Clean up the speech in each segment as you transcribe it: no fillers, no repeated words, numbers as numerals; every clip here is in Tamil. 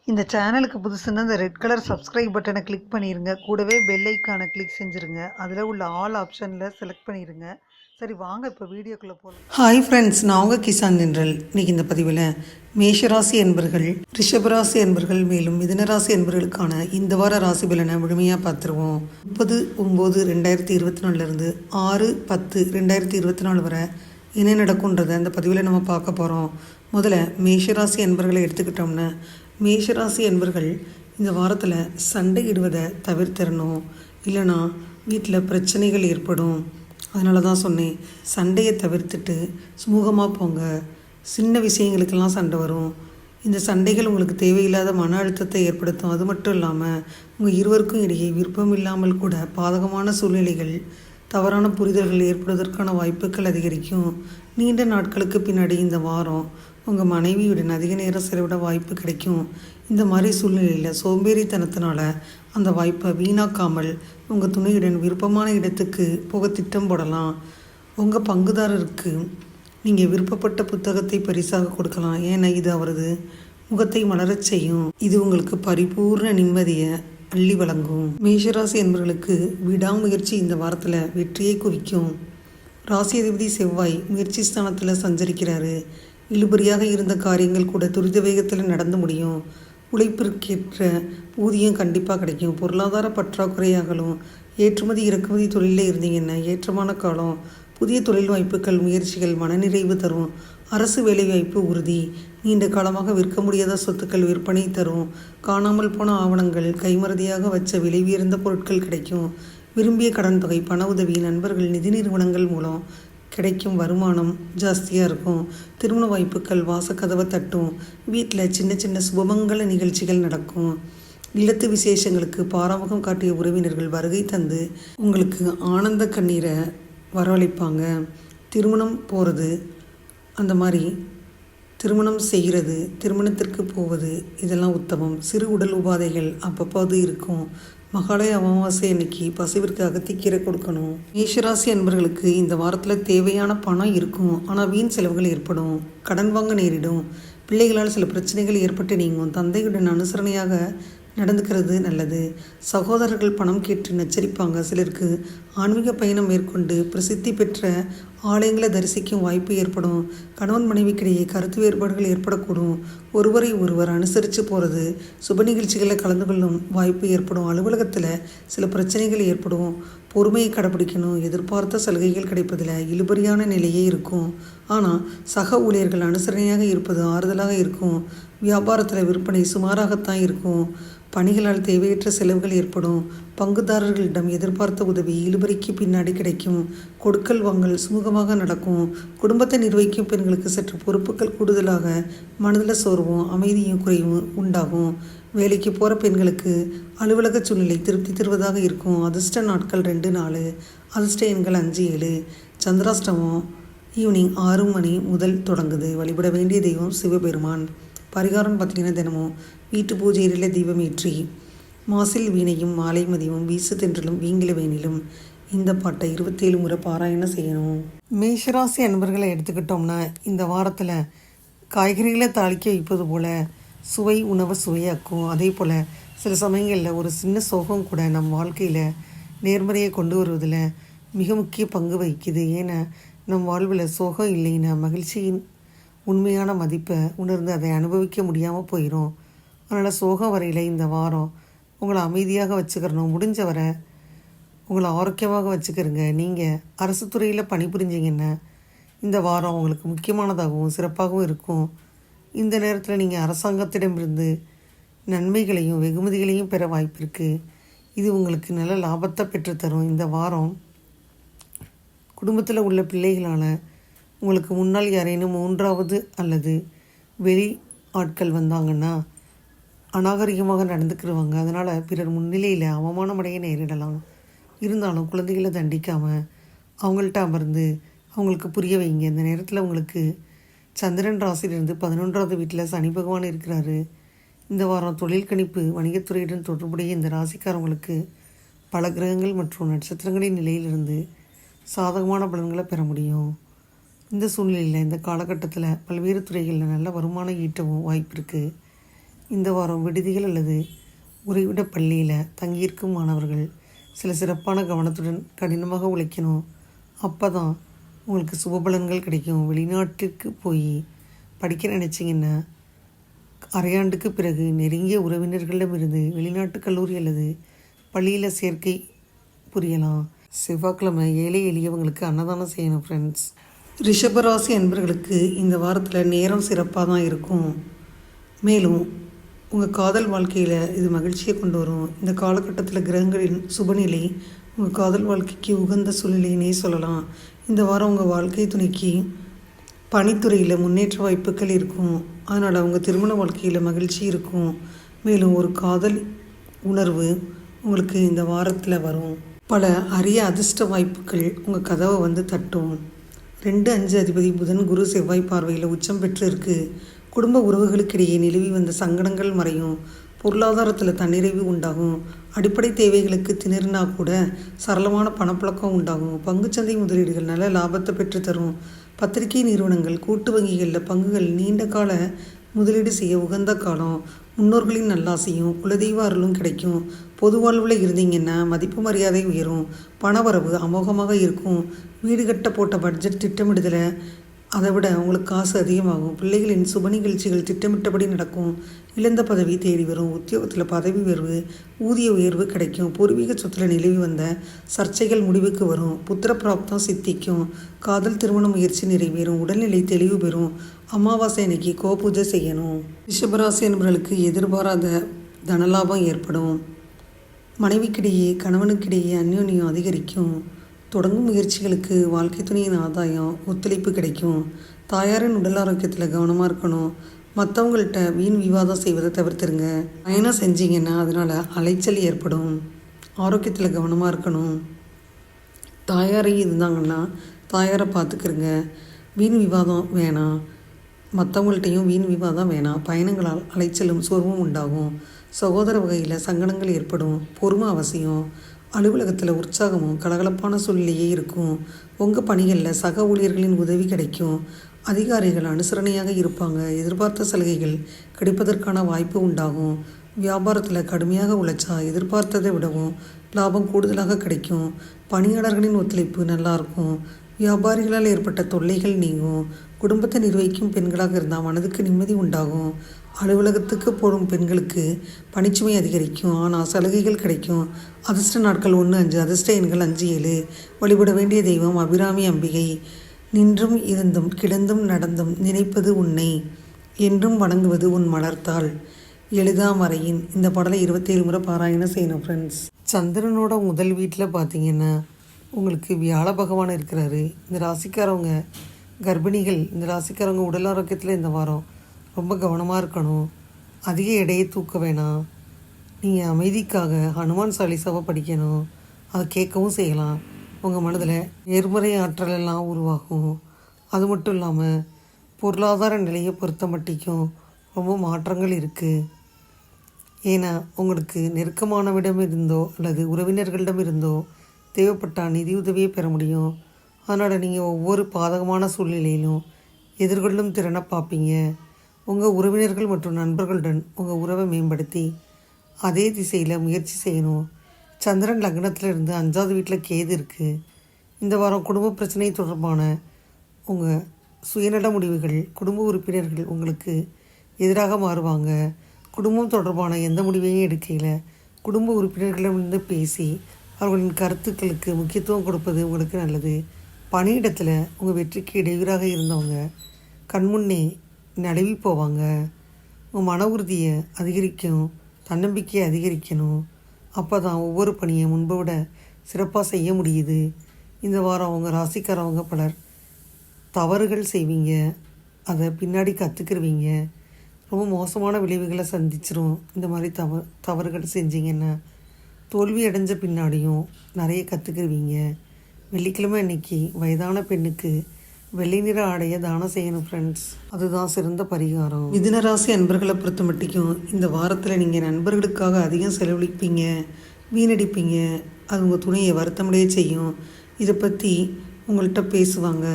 இந்த சேனலுக்கு புதுசுன்னா இந்த ரெட் கலர் சப்ஸ்கிரைப் பட்டனை கிளிக் பண்ணிருங்க. கூடவே பெல் ஐக்கானை கிளிக் செஞ்சுருங்க. அதில் உள்ள ஆல் ஆப்ஷனில் செலக்ட் பண்ணிடுங்க. சரி வாங்க இப்போ வீடியோக்குள்ளே போகலாம். ஹாய் ஃப்ரெண்ட்ஸ், நான் உங்கள் கிசான் தென்றல். இன்றைக்கி இந்த பதிவில் மேஷராசி என்பர்கள், ரிஷபராசி என்பர்கள், மேலும் மிதுனராசி என்பர்களுக்கான இந்த வார ராசி பலனை முழுமையாக பார்த்துருவோம். 30/9/2024 6/10/2024 வரை என்ன நடக்கும்ன்றதை அந்த பதிவில் நம்ம பார்க்க போகிறோம். முதல்ல மேஷராசி என்பர்களை எடுத்துக்கிட்டோம்னா, மேஷராசி என்பர்கள் இந்த வாரத்தில் சண்டையிடுவதை தவிர்த்திடணும். இல்லைனா வீட்டில் பிரச்சனைகள் ஏற்படும். அதனால தான் சொன்னேன், சண்டையை தவிர்த்துட்டு சுமூகமாக போங்க. சின்ன விஷயங்களுக்கெல்லாம் சண்டை வரும். இந்த சண்டைகள் உங்களுக்கு தேவையில்லாத மன அழுத்தத்தை ஏற்படுத்தும். அது மட்டும் இல்லாமல் உங்கள் இருவருக்கும் இடையே விருப்பம் இல்லாமல் கூட பாதகமான சூழ்நிலைகள், தவறான புரிதல்கள் ஏற்படுவதற்கான வாய்ப்புகள் அதிகரிக்கும். நீண்ட நாட்களுக்கு பின்னாடி இந்த வாரம் உங்கள் மனைவியுடன் அதிக நேரம் செலவிட வாய்ப்பு கிடைக்கும். இந்த மாதிரி சூழ்நிலையில் சோம்பேறித்தனத்தினால அந்த வாய்ப்பை வீணாக்காமல் உங்கள் துணையுடன் விருப்பமான இடத்துக்கு போக திட்டம் போடலாம். உங்கள் பங்குதாரருக்கு நீங்கள் விருப்பப்பட்ட புத்தகத்தை பரிசாக கொடுக்கலாம். ஏன்னா இது அவரது முகத்தை மலரச் செய்யும். இது உங்களுக்கு பரிபூர்ண நிம்மதியை அள்ளி வழங்கும். மேஷராசி என்பவர்களுக்கு விடாமுயற்சி இந்த வாரத்தில் வெற்றியை குவிக்கும். ராசி அதிபதி செவ்வாய் முயற்சி ஸ்தானத்தில் சஞ்சரிக்கிறாரு. இழுபறியாக இருந்த காரியங்கள் கூட துரித வேகத்தில் நடந்து முடியும். உழைப்பிற்கேற்ற ஊதியம் கண்டிப்பாக கிடைக்கும். பொருளாதார பற்றாக்குறையாகலும் ஏற்றுமதி இறக்குமதி தொழிலில் இருந்தீங்கன்னா ஏற்றமான காலம். புதிய தொழில் வாய்ப்புகள், முயற்சிகள் மனநிறைவு தரும். அரசு வேலைவாய்ப்பு உறுதி. நீண்ட காலமாக விற்க முடியாத சொத்துக்கள் விற்பனை தரும். காணாமல் போன ஆவணங்கள், கைமறதியாக வச்ச விலை உயர்ந்த பொருட்கள் கிடைக்கும். விரும்பிய கடன் தொகை, பண உதவி, நண்பர்கள், நிதி நிறுவனங்கள் மூலம் கிடைக்கும் வருமானம் ஜாஸ்தியாக இருக்கும். திருமண வாய்ப்புகள் வாசக்கதவை தட்டும். வீட்டில் சின்ன சின்ன சுபமங்கல நிகழ்ச்சிகள் நடக்கும். இல்லத்து விசேஷங்களுக்கு பாராமுகம் காட்டிய உறவினர்கள் வருகை தந்து உங்களுக்கு ஆனந்த கண்ணீரை வரவழைப்பாங்க. திருமணம் போகிறது, அந்த மாதிரி திருமணம் செய்கிறது, திருமணத்திற்கு போவது, இதெல்லாம் உத்தமம். சிறு உடல் உபாதைகள் அப்பப்போது இருக்கும். மகாலய அமாவாசை அன்னைக்கு பசுவிற்கு அகத்திக்கீரை கொடுக்கணும். மேஷராசி என்பவர்களுக்கு இந்த வாரத்தில் தேவையான பணம் இருக்கும். ஆனால் வீண் செலவுகள் ஏற்படும். கடன் வாங்க நேரிடும். பிள்ளைகளால் சில பிரச்சனைகள் ஏற்பட்டு நீங்கும். தந்தையுடன் அனுசரணையாக நடந்துக்கிறது நல்லது. சகோதரர்கள் பணம் கேட்டு நச்சரிப்பாங்க. சிலருக்கு ஆன்மீக பயணம் மேற்கொண்டு பிரசித்தி பெற்ற ஆலயங்களை தரிசிக்கும் வாய்ப்பு ஏற்படும். கணவன் மனைவிக்கிடையே கருத்து வேறுபாடுகள் ஏற்படக்கூடும். ஒருவரை ஒருவர் அனுசரித்து போகிறது. சுப நிகழ்ச்சிகளில் கலந்து கொள்ளும் வாய்ப்பு ஏற்படும். அலுவலகத்தில் சில பிரச்சனைகள் ஏற்படும். பொறுமையை கடைப்பிடிக்கணும். எதிர்பார்த்த சலுகைகள் கிடைப்பதில் இழுபறியான நிலையே இருக்கும். ஆனால் சக ஊழியர்கள் அனுசரணையாக இருப்பது ஆறுதலாக இருக்கும். வியாபாரத்தில் விற்பனை சுமாராகத்தான் இருக்கும். பணிகளால் தேவையற்ற செலவுகள் ஏற்படும். பங்குதாரர்களிடம் எதிர்பார்த்த உதவி இழுபறிக்கு பின்னாடி கிடைக்கும். கொடுக்கல் வாங்கல் சுமூகமாக நடக்கும். குடும்பத்தை நிர்வகிக்கும் பெண்களுக்கு சற்று பொறுப்புகள் கூடுதலாக மனதில் சோர்வும் அமைதியும் குறைவும் உண்டாகும். வேலைக்கு போகிற பெண்களுக்கு அலுவலக சூழ்நிலை திருப்தி தருவதாக இருக்கும். அதிர்ஷ்ட நாட்கள் 2-4. அதிர்ஷ்ட எண்கள் 5-7. சந்திராஷ்டமம் ஈவினிங் 6 மணி முதல் தொடங்குது. வழிபட வேண்டிய தெய்வம் சிவபெருமான். பரிகாரம் பார்த்திங்கன்னா, தினமும் வீட்டு பூஜையில் தீபம் ஏற்றி மாசில் வீணையும் மாலை மதியமும் வீசு தென்றலும் வீங்கில வேணிலும் இந்த பாட்டை 27 முறை பாராயணம் செய்யணும். மேஷராசி அன்பர்களை எடுத்துக்கிட்டோம்னா, இந்த வாரத்தில் காய்கறிகளை தாளிக்க வைப்பது போல் சுவை உணவை சுவையாக்கும். அதே போல் சில சமயங்களில் ஒரு சின்ன சோகம் கூட நம் வாழ்க்கையில் நேர்மறையை கொண்டு வருவதில் மிக முக்கிய பங்கு வகிக்குது. ஏன்னா நம் வாழ்வில் சோகம் இல்லைன்னா மகிழ்ச்சியின் உண்மையான மதிப்பை உணர்ந்து அதை அனுபவிக்க முடியாமல் போயிடும். அதனால் சோகம் வரையில் இந்த வாரம் உங்களை அமைதியாக வச்சுக்கிறணும். முடிஞ்ச வரை உங்களை ஆரோக்கியமாக வச்சுக்கிறங்க. நீங்கள் அரசு துறையில் பணிபுரிஞ்சிங்கன்னா இந்த வாரம் உங்களுக்கு முக்கியமானதாகவும் சிறப்பாகவும் இருக்கும். இந்த நேரத்தில் நீங்கள் அரசாங்கத்திடமிருந்து நன்மைகளையும் வெகுமதிகளையும் பெற வாய்ப்பு இருக்குது. இது உங்களுக்கு நல்ல லாபத்தை பெற்றுத்தரும். இந்த வாரம் குடும்பத்தில் உள்ள பிள்ளைகளால் உங்களுக்கு முன்னால் யாரேனும் 3வது அல்லது வெளி ஆட்கள் வந்தாங்கன்னா அநாகரிகமாக நடந்துக்கிடுவாங்க. அதனால் பிறர் முன்னிலையில் அவமானமடைய நேரிடலாம். இருந்தாலும் குழந்தைகளை தண்டிக்காமல் அவங்கள்ட்ட அமர்ந்து அவங்களுக்கு புரிய வைங்க. இந்த நேரத்தில் உங்களுக்கு சந்திரன் ராசியிலிருந்து 11வது வீட்டில் சனி பகவான் இருக்கிறாரு. இந்த வாரம் தொழில் கணிப்பு, வணிகத்துறையுடன் தொடர்புடைய இந்த ராசிக்காரங்களுக்கு பல கிரகங்கள் மற்றும் நட்சத்திரங்களின் நிலையிலிருந்து சாதகமான பலன்களை பெற முடியும். இந்த சூழ்நிலையில் இந்த காலகட்டத்தில் பல்வேறு துறைகளில் நல்ல வருமானம் ஈட்டவும் வாய்ப்பு இருக்குது. இந்த வாரம் விடுதிகள் அல்லது உறைவிட பள்ளியில் தங்கியிருக்கும் மாணவர்கள் சில சிறப்பான கவனத்துடன் கடினமாக உழைக்கணும். அப்போ தான் உங்களுக்கு சுபபலன்கள் கிடைக்கும். வெளிநாட்டிற்கு போய் படிக்க நினச்சிங்கன்னா அரையாண்டுக்கு பிறகு நெருங்கிய உறவினர்களிடமிருந்து வெளிநாட்டு கல்லூரி அல்லது பள்ளியில் சேர்க்கை புரியலாம். செவ்வாய்க்கிழமை ஏழை எளியவங்களுக்கு அன்னதானம் செய்யணும் ஃப்ரெண்ட்ஸ். ரிஷபராசி அன்பர்களுக்கு இந்த வாரத்தில் நேரம் சிறப்பாக தான் இருக்கும். மேலும் உங்கள் காதல் வாழ்க்கையில் இது மகிழ்ச்சியை கொண்டு வரும். இந்த காலகட்டத்தில் கிரகங்களின் சுபநிலை உங்கள் காதல் வாழ்க்கைக்கு உகந்த சூழ்நிலையினே சொல்லலாம். இந்த வாரம் உங்கள் வாழ்க்கை துணைக்கு பணித்துறையில் முன்னேற்ற வாய்ப்புகள் இருக்கும். அதனால் அவங்க திருமண வாழ்க்கையில் மகிழ்ச்சி இருக்கும். மேலும் ஒரு காதல் உணர்வு உங்களுக்கு இந்த வாரத்தில் வரும். பல அரிய அதிர்ஷ்ட வாய்ப்புகள் உங்கள் கதவை வந்து தட்டும். 2-5 அதிபதி புதன் குரு செவ்வாய் பார்வையில் உச்சம் பெற்று இருக்கு. குடும்ப உறவுகளுக்கிடையே நிலவி வந்த சங்கடங்கள் மறையும். பொருளாதாரத்தில் தன்னிறைவு உண்டாகும். அடிப்படை தேவைகளுக்கு திணறினா கூட சரளமான பணப்புழக்கம் உண்டாகும். பங்குச்சந்தை முதலீடுகள் நல்ல லாபத்தை பெற்று தரும். பத்திரிகை நிறுவனங்கள், கூட்டு வங்கிகளில் பங்குகள் நீண்ட கால முதலீடு செய்ய உகந்த காலம். முன்னோர்களின் நல்லாசையும் குலதெய்வ அருளும் கிடைக்கும். பொது வாழ்வில் இருந்தீங்கன்னா மதிப்பு மரியாதை உயரும். பணவரவு அமோகமாக இருக்கும். வீடு கட்ட போட்ட பட்ஜெட் திட்டமிடுதலை அதை விட உங்களுக்கு காசு அதிகமாகும். பிள்ளைகளின் சுப நிகழ்ச்சிகள் திட்டமிட்டபடி நடக்கும். இழந்த பதவி தேடி வரும். உத்தியோகத்தில் பதவி உயர்வு, ஊதிய உயர்வு கிடைக்கும். பூர்வீக சொத்தில் நிலவி வந்த சர்ச்சைகள் முடிவுக்கு வரும். புத்திர பிராப்தம் சித்திக்கும். காதல் திருமண முயற்சி நிறைவேறும். உடல்நிலை தெளிவு பெறும். அமாவாசை அன்னைக்கு கோபூஜை செய்யணும். ரிஷபராசி என்பவர்களுக்கு எதிர்பாராத தனலாபம் ஏற்படும். மனைவிக்கிடையே கணவனுக்கிடையே அந்யோன்யம் அதிகரிக்கும். தொடங்கும் முயற்சிகளுக்கு வாழ்க்கை துணையின் ஆதாயம் ஒத்துழைப்பு கிடைக்கும். தாயாரின் உடல் ஆரோக்கியத்தில் கவனமாக இருக்கணும். மற்றவங்கள்ட்ட வீண் விவாதம் செய்வதை தவிர்த்துருங்க. பயணம் செஞ்சீங்கன்னா அதனால் அலைச்சல் ஏற்படும். ஆரோக்கியத்தில் கவனமாக இருக்கணும். தாயாரையும் இருந்தாங்கன்னா தாயாரை பார்த்துக்கிறங்க. வீண் விவாதம் வேணாம். மற்றவங்கள்ட்டையும் வீண் விவாதம் வேணாம். பயணங்களால் அலைச்சலும் சோர்வும் உண்டாகும். சகோதர வகையில் சங்கடங்கள் ஏற்படும். பொறுமை அவசியம். அலுவலகத்தில் உற்சாகமும் கலகலப்பான சூழ்நிலையே இருக்கும். உங்கள் பணிகளில் சக ஊழியர்களின் உதவி கிடைக்கும். அதிகாரிகள் அனுசரணையாக இருப்பாங்க. எதிர்பார்த்த சலுகைகள் கிடைப்பதற்கான வாய்ப்பு உண்டாகும். வியாபாரத்தில் கடுமையாக உழைச்சா எதிர்பார்த்ததை விடவும் லாபம் கூடுதலாக கிடைக்கும். பணியாளர்களின் ஒத்துழைப்பு நல்லாயிருக்கும். வியாபாரிகளால் ஏற்பட்ட தொல்லைகள் நீங்கும். குடும்பத்தை நிர்வகிக்கும் பெண்களாக இருந்தால் மனதுக்கு நிம்மதி உண்டாகும். அலுவலகத்துக்கு போடும் பெண்களுக்கு பணிச்சுமை அதிகரிக்கும். ஆனால் சலுகைகள் கிடைக்கும். அதிர்ஷ்ட நாட்கள் 1-5. அதிர்ஷ்ட எண்கள் 5-7. வழிபட வேண்டிய தெய்வம் அபிராமி அம்பிகை. நின்றும் இருந்தும் கிடந்தும் நடந்தும் நினைப்பது உன்னை, என்றும் வணங்குவது உன் மலர்த்தாள். எழுதாமறையின் இந்த பாடலை 27 முறை பாராயணம் செய்யணும் ஃப்ரெண்ட்ஸ். சந்திரனோட முதல் வீட்டில் பார்த்தீங்கன்னா உங்களுக்கு வியாழ பகவான் இருக்கிறாரு. இந்த ராசிக்காரவங்க கர்ப்பிணிகள், இந்த ராசிக்காரவங்க உடல் ஆரோக்கியத்தில் இந்த வாரம் ரொம்ப கவனமாக இருக்கணும். அதிக எடையை தூக்க வேணாம். நீங்கள் அமைதிக்காக ஹனுமான் சாலிசாவை படிக்கணும். அதை கேட்கவும் செய்யலாம். உங்கள் மனதில் நேர்மறை ஆற்றலெல்லாம் உருவாகும். அது மட்டும் இல்லாமல் பொருளாதார நிலையை பொறுத்த மட்டிக்கும் ரொம்ப மாற்றங்கள் இருக்குது. ஏன்னா உங்களுக்கு நெருக்கமானவிடம் இருந்தோ அல்லது உறவினர்களிடம் இருந்தோ தேவைப்பட்டால் நிதி உதவியை பெற முடியும். அதனால் நீங்கள் ஒவ்வொரு பாதகமான சூழ்நிலையிலும் எதிர்கொள்ளும் திறனை பார்ப்பீங்க. உங்கள் உறவினர்கள் மற்றும் நண்பர்களுடன் உங்கள் உறவை மேம்படுத்தி அதே திசையில் முயற்சி செய்யணும். சந்திரன் லக்னத்தில் இருந்து 5வது வீட்டில் கேது இருக்குது. இந்த வாரம் குடும்ப பிரச்சனை தொடர்பான உங்கள் சுயநல முடிவுகள் குடும்ப உறுப்பினர்கள் உங்களுக்கு எதிராக மாறுவாங்க. குடும்பம் தொடர்பான எந்த முடிவையும் எடுக்கையில் குடும்ப உறுப்பினர்களிடமிருந்து பேசி அவர்களின் கருத்துக்களுக்கு முக்கியத்துவம் கொடுப்பது உங்களுக்கு நல்லது. பணியிடத்தில் உங்கள் வெற்றிக்கு இடையூறாக இருந்தவங்க கண்முன்னே நழுவி போவாங்க. உங்கள் மன உறுதியை அதிகரிக்கும். தன்னம்பிக்கையை அதிகரிக்கணும். அப்போ தான் ஒவ்வொரு பணியை முன்பை விட சிறப்பாக செய்ய முடியுது. இந்த வாரம் அவங்க ராசிக்காரவங்க பலர் தவறுகள் செய்வீங்க. அதை பின்னாடி கற்றுக்கிருவீங்க. ரொம்ப மோசமான விளைவுகளை சந்திச்சிரும். இந்த மாதிரி தவறுகள் செஞ்சீங்கன்னா தோல்வி அடைஞ்ச பின்னாடியும் நிறைய கற்றுக்கிருவீங்க. வெள்ளிக்கிழமை அன்னைக்கு வயதான பெண்ணுக்கு வெள்ளை நிற ஆடைய தானம் செய்யணும் ஃப்ரெண்ட்ஸ். அதுதான் சிறந்த பரிகாரம். மிதுன ராசி அன்பர்களை பொறுத்த மட்டிக்கும் இந்த வாரத்தில் நீங்கள் நண்பர்களுக்காக அதிகம் செலவழிப்பீங்க, வீணடிப்பீங்க. அது உங்கள் துணையை வருத்தமடைய செய்யும். இதை பற்றி உங்கள்கிட்ட பேசுவாங்க.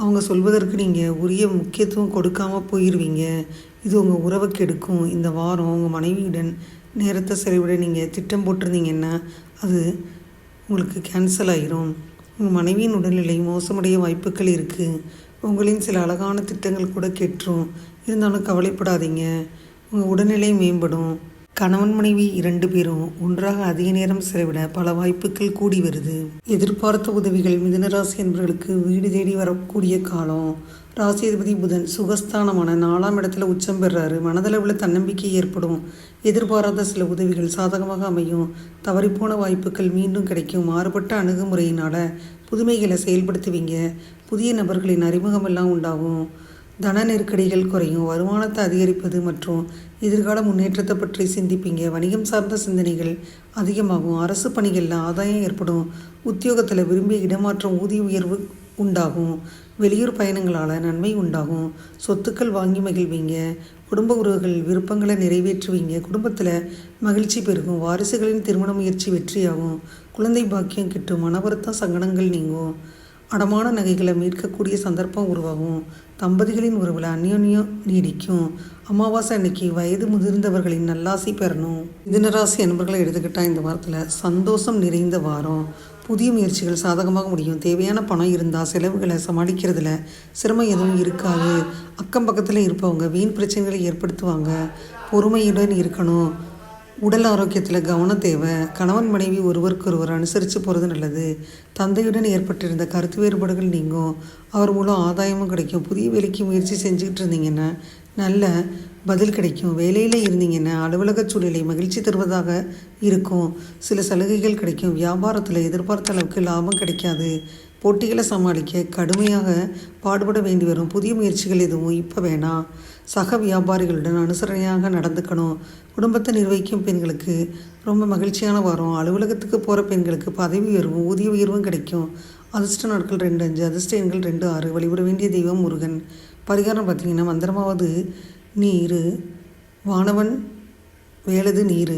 அவங்க சொல்வதற்கு நீங்கள் உரிய முக்கியத்துவம் கொடுக்காமல் போயிடுவீங்க. இது உங்கள் உறவை கெடுக்கும். இந்த வாரம் உங்கள் மனைவியுடன் நேரத்தை செலவிட நீங்கள் திட்டம் போட்டிருந்தீங்கன்னா அது உங்களுக்கு கேன்சல் ஆகிரும். உங்கள் மனைவியின் உடல்நிலை மோசமடைய வாய்ப்புகள் இருக்குது. உங்களின் சில அழகான திட்டங்கள் கூட கெட்டுரும். இருந்தாலும் கவலைப்படாதீங்க, உங்கள் உடல்நிலை மேம்படும். கணவன் மனைவி 2 பேரும் ஒன்றாக அதிக நேரம் செலவிட பல வாய்ப்புகள் கூடி வருது. எதிர்பார்த்த உதவிகள் மிதுனராசி என்பவர்களுக்கு வீடு தேடி வரக்கூடிய காலம். ராசியதிபதி புதன் சுகஸ்தானமான 4ஆம் இடத்துல உச்சம் பெறாரு. மனதளவில் தன்னம்பிக்கை ஏற்படும். எதிர்பாராத சில உதவிகள் சாதகமாக அமையும். தவறிப்போன வாய்ப்புகள் மீண்டும் கிடைக்கும். மாறுபட்ட அணுகுமுறையினால் புதுமைகளை செயல்படுத்துவீங்க. புதிய நபர்களின் அறிமுகமெல்லாம் உண்டாகும். தன நெருக்கடிகள் குறையும். வருமானத்தை அதிகரிப்பது மற்றும் எதிர்கால முன்னேற்றத்தை பற்றி சிந்திப்பீங்க. வணிகம் சார்ந்த சிந்தனைகள் அதிகமாகும். அரசு பணிகளில் ஆதாயம் ஏற்படும். உத்தியோகத்தில் விரும்பிய இடமாற்றம், ஊதிய உயர்வு உண்டாகும். வெளியூர் பயணங்களால் நன்மை உண்டாகும். சொத்துக்கள் வாங்கி மகிழ்வீங்க. குடும்ப உறவுகள் விருப்பங்களை நிறைவேற்றுவீங்க. குடும்பத்தில் மகிழ்ச்சி பெருகும். வாரிசுகளின் திருமண முயற்சி வெற்றியாகும். குழந்தை பாக்கியம் கிட்டும். மனவருத்தம் சங்கடங்கள் நீங்கும். அடமான நகைகளை மீட்கக்கூடிய சந்தர்ப்பம் உருவாகும். தம்பதிகளின் உறவில் அந்யோன்யம் நீடிக்கும். அமாவாசை அன்னைக்கு வயது முதிர்ந்தவர்களின் நல்லாசி பெறணும். மிதுனராசி அன்பர்களை எடுத்துக்கிட்டால் இந்த வாரத்தில் சந்தோஷம் நிறைந்த வாரம். புதிய முயற்சிகள் சாதகமாக முடியும். தேவையான பணம் இருந்தால் செலவுகளை சமாளிக்கிறதுல சிரமம் எதுவும் இருக்காது. அக்கம் பக்கத்தில் இருப்பவங்க வீண் பிரச்சனைகளை ஏற்படுத்துவாங்க. பொறுமையுடன் இருக்கணும். உடல் ஆரோக்கியத்தில் கவனம் தேவை. கணவன் மனைவி ஒருவருக்கொருவர் அனுசரித்து போகிறது நல்லது. தந்தையுடன் ஏற்பட்டிருந்த கருத்து வேறுபாடுகள் நீங்கும். அவர் மூலம் ஆதாயமும் கிடைக்கும். புதிய வேலைக்கு முயற்சி செஞ்சுக்கிட்டு இருந்தீங்கன்னா நல்ல பதில் கிடைக்கும். வேலையில் இருந்தீங்கன்னா அலுவலக சூழ்நிலை மகிழ்ச்சி தருவதாக இருக்கும். சில சலுகைகள் கிடைக்கும். வியாபாரத்தில் எதிர்பார்த்த அளவுக்கு லாபம் கிடைக்காது. போட்டிகளை சமாளிக்க கடுமையாக பாடுபட வேண்டி வரும். புதிய முயற்சிகள் எதுவும் இப்போ வேணாம். சக வியாபாரிகளுடன் அனுசரணையாக நடந்துக்கணும். குடும்பத்தை நிர்வகிக்கும் பெண்களுக்கு ரொம்ப மகிழ்ச்சியான வாரம். அலுவலகத்துக்கு போகிற பெண்களுக்கு பதவி உயர்வும் ஊதிய உயர்வும் கிடைக்கும். அதிர்ஷ்ட நாட்கள் 2-5, அதிர்ஷ்ட எண்கள் 2-6. வழிபட வேண்டிய தெய்வம் முருகன். பரிகாரம் பார்த்திங்கன்னா மந்திரமாவது நீர், வானவன் வேலது நீர்,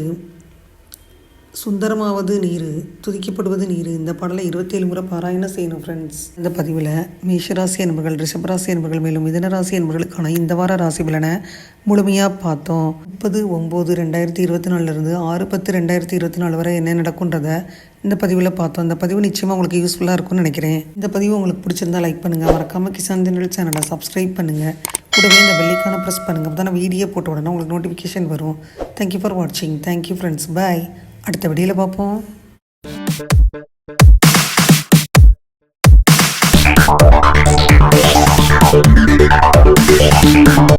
சுந்தரமாவது நீர், துதிக்கப்படுவது நீர். இந்த பாடலை 27 முறை பாராயணம் செய்யணும் ஃப்ரெண்ட்ஸ். இந்த பதிவில் மேஷராசி என்பர்கள், ரிஷபராசி என்பர்கள், மேலும் மிதுனராசி என்பர்களுக்கான இந்த வார ராசி பலனை முழுமையாக பார்த்தோம். 30/9/2024 6/10/2024 வரை என்ன நடக்குன்றதை இந்த பதிவில் பார்த்தோம். இந்த பதிவு நிச்சயமாக உங்களுக்கு யூஸ்ஃபுல்லாக இருக்கும்னு நினைக்கிறேன். இந்த பதிவு உங்களுக்கு பிடிச்சிருந்தா லைக் பண்ணுங்கள். மறக்காமல் கிசான் தினல் சேனலை சப்ஸ்கிரைப் பண்ணுங்கள். கூடவே இந்த பெல்லைக்கான ப்ரெஸ் பண்ணுங்கள். அப்போ தான் வீடியோ போட்ட உடனே உங்களுக்கு நோட்டிஃபிகேஷன் வரும். தேங்க்யூ ஃபார் வாட்சிங். Thank you friends. பாய். அடுத்த வீடியோவில் பார்ப்போம்.